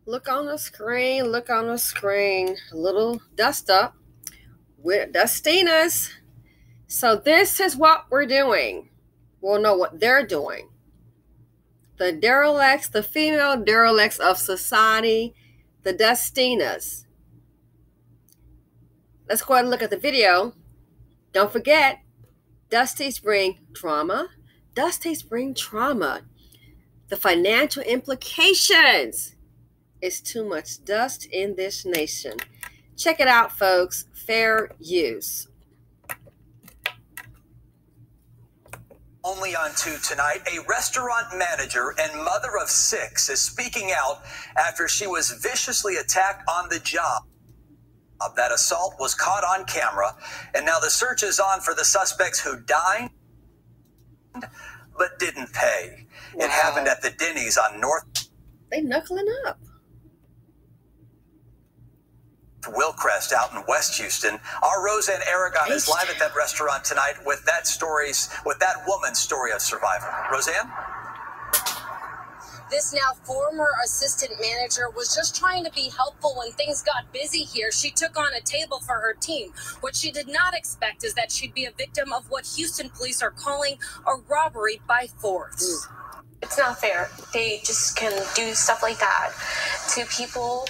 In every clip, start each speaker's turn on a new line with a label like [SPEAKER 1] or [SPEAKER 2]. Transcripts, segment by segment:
[SPEAKER 1] Look on the screen. Look on the screen. A little dust up with Dustina's. So this is what we're doing. We'll know what they're doing. The derelicts, the female derelicts of society, the Dustinas. Let's go ahead and look at the video. Don't forget, Dusties bring trauma. Dusties bring trauma. The financial implications is too much dust in this nation. Check it out, folks. Fair use.
[SPEAKER 2] Only on 2 tonight, a restaurant manager and mother of 6 is speaking out after she was viciously attacked on the job. That assault was caught on camera, and now the search is on for the suspects who dined but didn't pay. Wow. It happened at the Denny's on North.
[SPEAKER 1] They knuckling up.
[SPEAKER 2] Willcrest out in West Houston. Our Roseanne Aragon is live at that restaurant tonight with that woman's story of survival. Roseanne?
[SPEAKER 3] This now former assistant manager was just trying to be helpful when things got busy here. She took on a table for her team. What she did not expect is that she'd be a victim of what Houston police are calling a robbery by force.
[SPEAKER 4] It's not fair. They just can do stuff like that to people,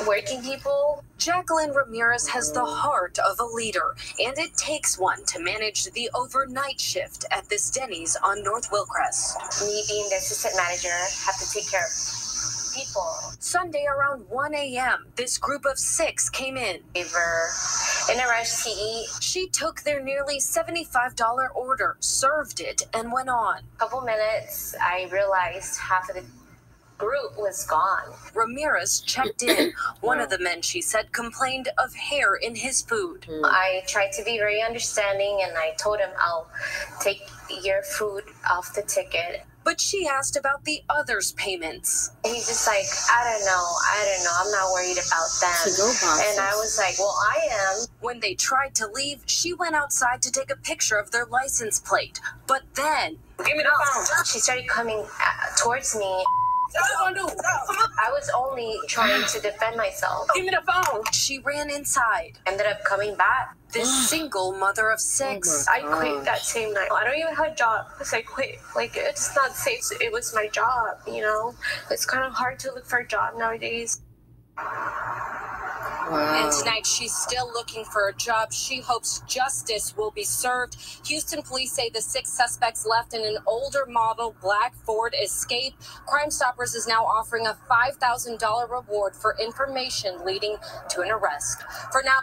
[SPEAKER 4] working people.
[SPEAKER 3] Jacqueline Ramirez has the heart of a leader, and it takes one to manage the overnight shift at this Denny's on North Willcrest.
[SPEAKER 4] Me being the assistant manager, have to take care of people.
[SPEAKER 3] Sunday around 1 a.m., this group of 6 came in.
[SPEAKER 4] They were in a rush to eat.
[SPEAKER 3] She took their nearly $75 order, served it, and went on.
[SPEAKER 4] A couple minutes, I realized half of the group was gone.
[SPEAKER 3] Ramirez checked in. One of the men, she said, complained of hair in his food.
[SPEAKER 4] I tried to be very understanding, and I told him, I'll take your food off the ticket.
[SPEAKER 3] But she asked about the others' payments.
[SPEAKER 4] He's just like, I don't know. I'm not worried about them. And I was like, well, I am.
[SPEAKER 3] When they tried to leave, she went outside to take a picture of their license plate. But then,
[SPEAKER 4] give me the phone. She started coming towards me. I was only trying to defend myself.
[SPEAKER 3] Give me the phone. She ran inside.
[SPEAKER 4] Ended up coming back.
[SPEAKER 3] This single mother of 6.
[SPEAKER 4] I quit that same night. I don't even have a job because I quit. Like, it's not safe. It was my job, you know? It's kind of hard to look for a job nowadays.
[SPEAKER 1] Wow.
[SPEAKER 3] And tonight, she's still looking for a job. She hopes justice will be served. Houston police say the 6 suspects left in an older model black Ford Escape. Crime Stoppers is now offering a $5,000 reward for information leading to an arrest. For now.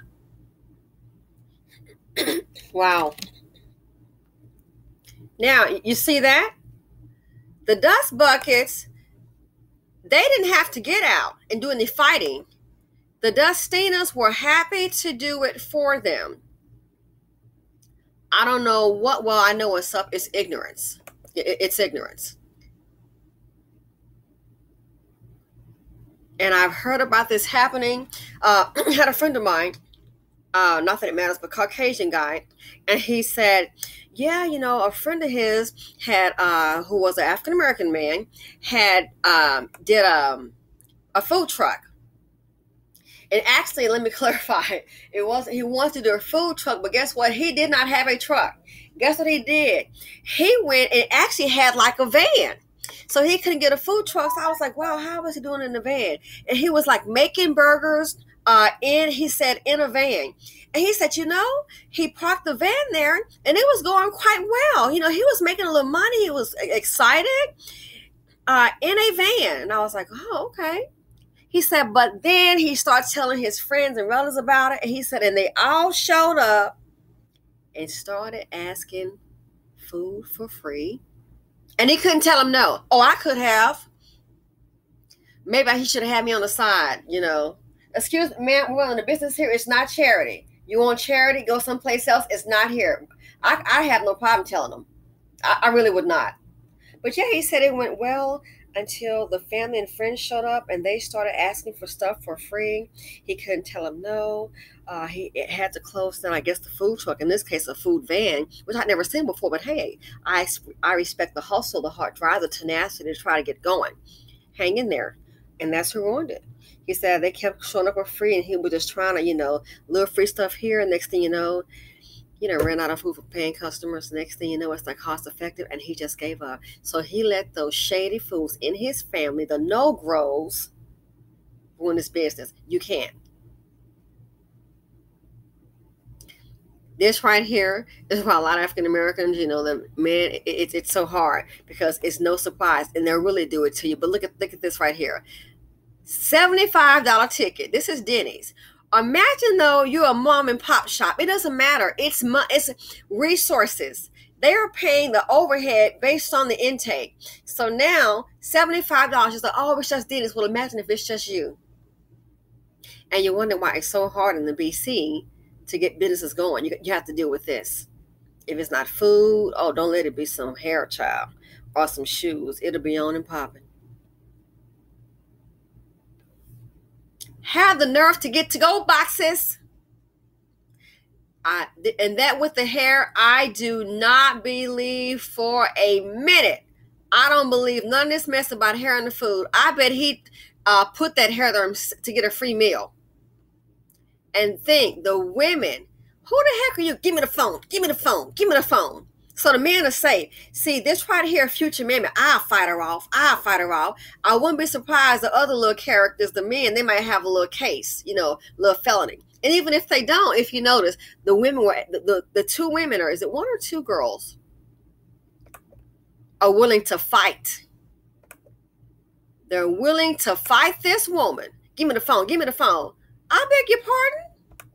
[SPEAKER 1] Wow. Now, you see that? The dust buckets, they didn't have to get out and do any fighting. The Dustinas were happy to do it for them. I don't know what, well, I know what's up. It's ignorance. It's ignorance. And I've heard about this happening. Had a friend of mine, not that it matters, but Caucasian guy. And he said, yeah, you know, a friend of his had, who was an African-American man, did a food truck. And actually, let me clarify, he wanted to do a food truck, but guess what? He did not have a truck. Guess what he did? He went and actually had like a van. So he couldn't get a food truck. So I was like, wow, how was he doing in the van? And he was like making burgers in a van. And he said, you know, he parked the van there and it was going quite well. You know, he was making a little money. He was excited in a van. And I was like, oh, okay. He said, but then he started telling his friends and relatives about it. And he said, and they all showed up and started asking food for free. And he couldn't tell them no. Oh, I could have. Maybe he should have had me on the side, you know. Excuse me, man, we're in the business here. It's not charity. You want charity, go someplace else. It's not here. I have no problem telling them. I really would not. But yeah, he said it went well until the family and friends showed up and they started asking for stuff for free. He couldn't tell them no. He had to close down, I guess, the food truck, in this case, a food van, which I'd never seen before. But hey, I respect the hustle, the hard drive, the tenacity to try to get going. Hang in there. And that's who ruined it. He said they kept showing up for free, and he was just trying to, little free stuff here. And next thing ran out of food for paying customers. Next thing you know, it's not cost effective, and he just gave up. So he let those shady fools in his family, the no-gros, ruin his business. You can't. This right here is why a lot of African Americans, the man, it's so hard because it's no surprise, and they'll really do it to you. But look at this right here, $75 ticket. This is Denny's. Imagine though you're a mom and pop shop. It doesn't matter. It's resources. They are paying the overhead based on the intake. So now $75 is like, oh, it's just Denny's. Well, imagine if it's just you. And you wonder why it's so hard in the BC to get businesses going. You have to deal with this. If it's not food, oh, don't let it be some hair, child, or some shoes. It'll be on and popping. Have the nerve to get to-go boxes. And that with the hair, I do not believe for a minute. I don't believe none of this mess about hair in the food. I bet he put that hair there to get a free meal. And think, the women, who the heck are you? Give me the phone. Give me the phone. Give me the phone. So the men are safe. See, this right here, future men, I'll fight her off. I'll fight her off. I wouldn't be surprised the other little characters, the men, they might have a little case, little felony. And even if they don't, if you notice, the women were, the two women, or is it one or two girls, are willing to fight. They're willing to fight this woman. Give me the phone. Give me the phone. I beg your pardon?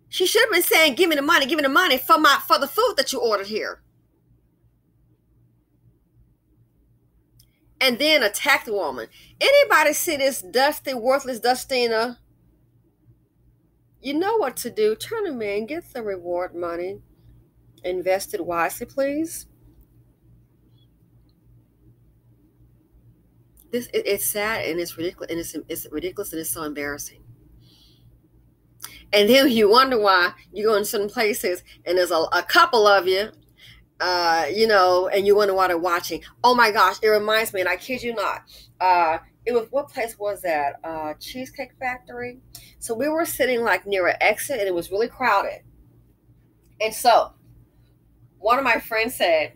[SPEAKER 1] She should have been saying, give me the money for the food that you ordered here. And then attack the woman. Anybody see this dusty, worthless Dustina? You know what to do. Turn them in. Get the reward money. Invest it wisely, please. It's sad and it's ridiculous, and it's ridiculous and it's so embarrassing. And then you wonder why you go in certain places and there's a couple of you, and you wonder why they're watching. Oh my gosh, it reminds me, and I kid you not, it was, what place was that? Cheesecake Factory. So we were sitting like near an exit, and it was really crowded. And so one of my friends said,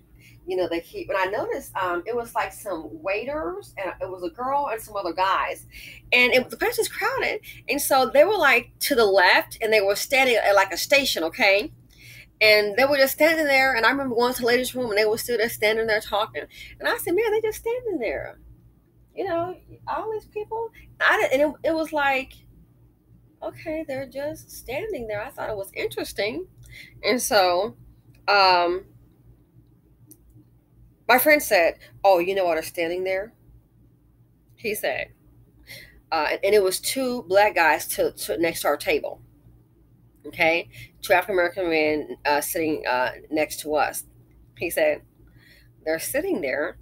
[SPEAKER 1] they keep, and I noticed it was like some waiters, and it was a girl and some other guys, and the place was crowded, and so they were like to the left, and they were standing at like a station, okay, and they were just standing there, and I remember going to the ladies' room, and they were still there standing there talking, and I said, man, they just standing there, all these people, it was like, okay, they're just standing there. I thought it was interesting, and so, my friend said, oh, you know what are standing there? He said, and it was two black guys to next to our table. Okay? Two African-American men sitting next to us. He said, they're sitting there.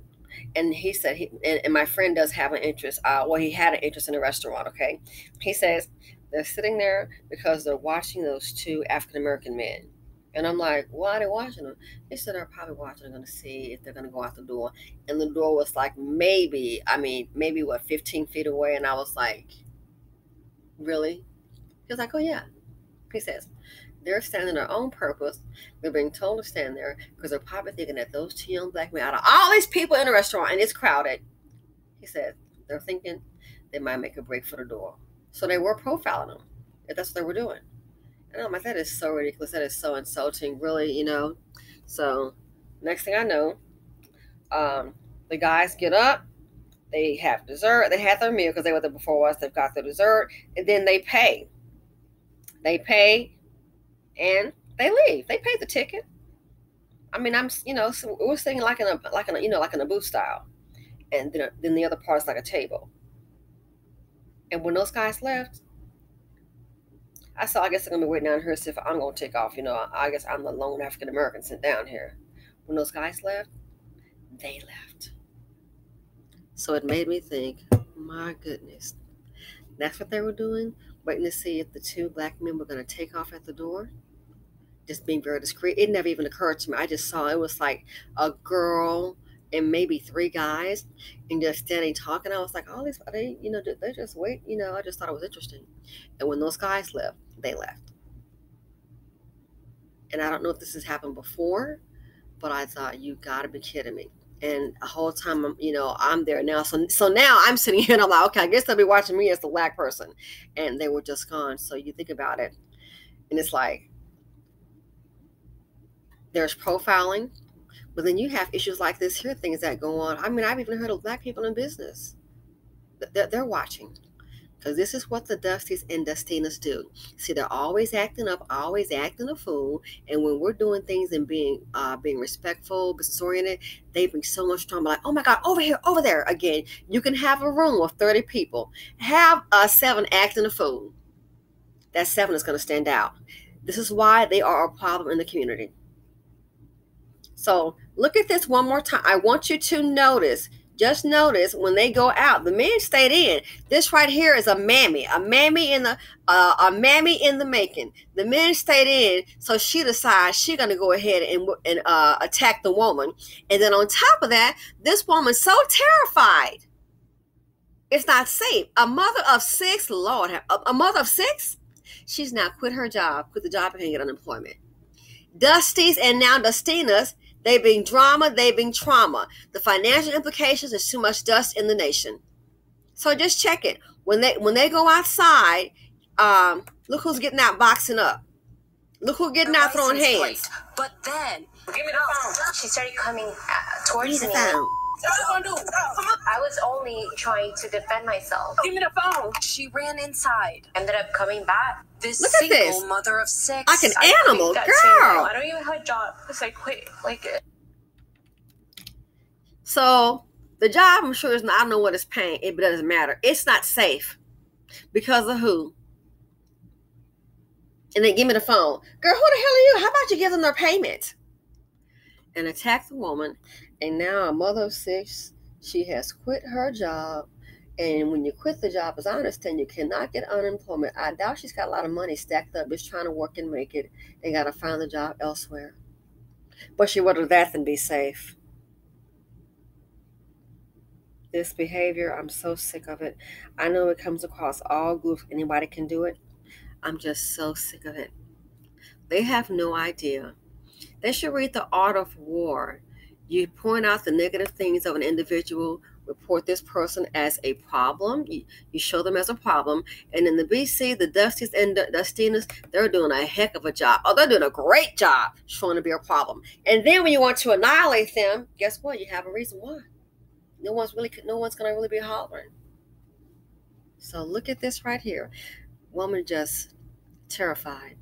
[SPEAKER 1] And he said, and my friend does have an interest. He had an interest in a restaurant, okay? He says, they're sitting there because they're watching those two African-American men. And I'm like, why are they watching them? They said they're probably watching, going to see if they're going to go out the door. And the door was like maybe 15 feet away. And I was like, really? He was like, oh, yeah. He says, they're standing their own purpose. They're being told to stand there because they're probably thinking that those two young black men, out of all these people in the restaurant, and it's crowded, he said, they're thinking they might make a break for the door. So they were profiling them, if that's what they were doing. And I'm like, that is so ridiculous. That is so insulting, really, So next thing I know, the guys get up. They have dessert. They had their meal because they were there before us. They've got their dessert. And then they pay. They pay and they leave. They pay the ticket. I mean, so we're sitting like in a booth style. And then the other part is like a table. And when those guys left, I guess I'm going to be waiting down here to see if I'm going to take off. I guess I'm the lone African American sitting down here. When those guys left, they left. So it made me think, my goodness, that's what they were doing? Waiting to see if the two black men were going to take off at the door? Just being very discreet. It never even occurred to me. I just saw it was like a girl and maybe 3 guys, and just standing talking. I was like, all these, they, they just wait. I just thought it was interesting. And when those guys left, they left. And I don't know if this has happened before, but I thought, you got to be kidding me. And the whole time, I'm there now. So now I'm sitting here and I'm like, okay, I guess they'll be watching me as the black person. And they were just gone. So you think about it. And it's like, there's profiling, but then you have issues like this here, things that go on. I mean, I've even heard of black people in business. They're watching. Because this is what the Dusties and Dustinas do. See, they're always acting up, always acting a fool. And when we're doing things and being respectful, business oriented, they bring so much drama. Like, oh my God, over here, over there. Again, you can have a room with 30 people. Have 7 acting a fool. That 7 is going to stand out. This is why they are a problem in the community. So look at this one more time. I want you to notice. Just notice when they go out, the men stayed in. This right here is a mammy in the making. The men stayed in, so she decides she's gonna go ahead and attack the woman. And then on top of that, this woman's so terrified. It's not safe. A mother of 6, Lord, a mother of 6. She's now quit the job and can get unemployment. Dusties and now Dustinas. They bring drama, they bring trauma. The financial implications is too much dust in the nation. So just check it. When they go outside, look who's getting out boxing up. Look who's getting out throwing hands.
[SPEAKER 3] But then,
[SPEAKER 4] give me the phone. She started coming towards me. I was only trying to defend myself.
[SPEAKER 3] Give me the phone. She ran inside.
[SPEAKER 4] Ended up coming back.
[SPEAKER 3] This
[SPEAKER 1] Look at
[SPEAKER 3] single
[SPEAKER 1] this.
[SPEAKER 3] mother of 6.
[SPEAKER 1] Like an animal, girl.
[SPEAKER 4] I don't even have a job because I quit.
[SPEAKER 1] So the job, I'm sure, is not, I don't know what it's paying. It doesn't matter. It's not safe. Because of who? And then give me the phone. Girl, who the hell are you? How about you give them their payment? And attack the woman. And now a mother of 6, she has quit her job. And when you quit the job, as I understand, you cannot get unemployment. I doubt she's got a lot of money stacked up, just trying to work and make it. They got to find the job elsewhere. But she would rather that than be safe. This behavior, I'm so sick of it. I know it comes across all groups. Anybody can do it. I'm just so sick of it. They have no idea. They should read The Art of War. You point out the negative things of an individual, report this person as a problem. You show them as a problem. And in the BC, the Dusties and Dustinas, they're doing a heck of a job. Oh, they're doing a great job showing to be a problem. And then when you want to annihilate them, guess what? You have a reason why. No one's going to really be hollering. So look at this right here. Woman just terrified.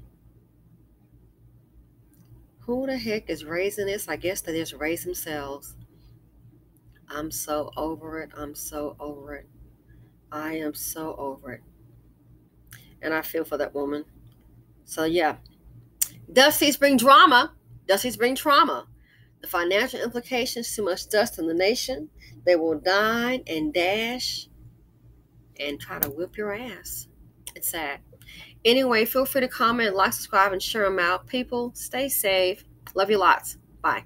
[SPEAKER 1] Who the heck is raising this? I guess they just raise themselves. I'm so over it. I'm so over it. I am so over it. And I feel for that woman. So yeah. Dusties bring drama. Dusties bring trauma. The financial implications, too much dust in the nation. They will dine and dash and try to whip your ass. It's sad. Anyway, feel free to comment, like, subscribe, and share them out. People, stay safe. Love you lots. Bye.